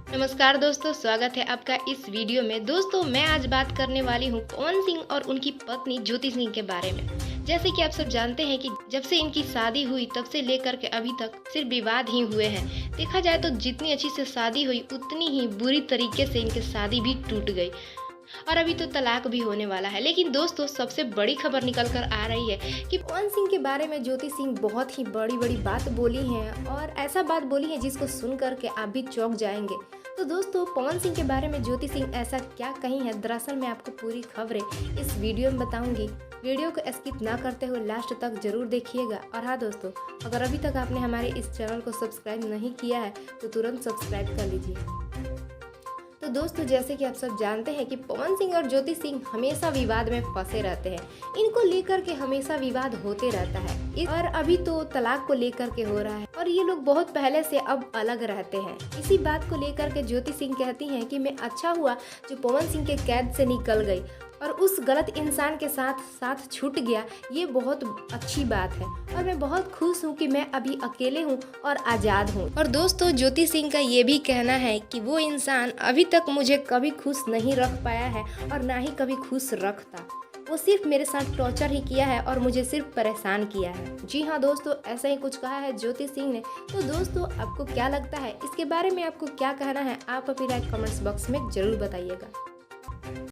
नमस्कार दोस्तों, स्वागत है आपका इस वीडियो में। दोस्तों, मैं आज बात करने वाली हूँ पवन सिंह और उनकी पत्नी ज्योति सिंह के बारे में। जैसे कि आप सब जानते हैं कि जब से इनकी शादी हुई तब से लेकर के अभी तक सिर्फ विवाद ही हुए हैं। देखा जाए तो जितनी अच्छी से शादी हुई उतनी ही बुरी तरीके से इनकी शादी भी टूट गई और अभी तो तलाक भी होने वाला है। लेकिन दोस्तों, सबसे बड़ी खबर निकल कर आ रही है कि पवन सिंह के बारे में ज्योति सिंह बहुत ही बड़ी बड़ी बात बोली हैं और ऐसा बात बोली है जिसको सुन करके आप भी चौंक जाएंगे। तो दोस्तों, पवन सिंह के बारे में ज्योति सिंह ऐसा क्या कही है, दरअसल मैं आपको पूरी खबरें इस वीडियो में बताऊंगी। वीडियो को स्किप ना करते हुए लास्ट तक जरूर देखिएगा। और हाँ दोस्तों, अगर अभी तक आपने हमारे इस चैनल को सब्सक्राइब नहीं किया है तो तुरंत सब्सक्राइब कर लीजिए। तो दोस्तों, जैसे कि आप सब जानते हैं कि पवन सिंह और ज्योति सिंह हमेशा विवाद में फंसे रहते हैं। इनको लेकर के हमेशा विवाद होते रहता है और अभी तो तलाक को लेकर के हो रहा है और ये लोग बहुत पहले से अब अलग रहते हैं। इसी बात को लेकर के ज्योति सिंह कहती हैं कि मैं अच्छा हुआ जो पवन सिंह के कैद से निकल गई और उस गलत इंसान के साथ छूट गया, ये बहुत अच्छी बात है और मैं बहुत खुश हूँ कि मैं अभी अकेले हूँ और आज़ाद हूँ। और दोस्तों, ज्योति सिंह का ये भी कहना है कि वो इंसान अभी तक मुझे कभी खुश नहीं रख पाया है और ना ही कभी खुश रखता। वो सिर्फ मेरे साथ टॉर्चर ही किया है और मुझे सिर्फ परेशान किया है। जी हाँ दोस्तों, ऐसा ही कुछ कहा है ज्योति सिंह ने। तो दोस्तों, आपको क्या लगता है इसके बारे में, आपको क्या कहना है, आप अपनी राय कमेंट्स बॉक्स में जरूर बताइएगा।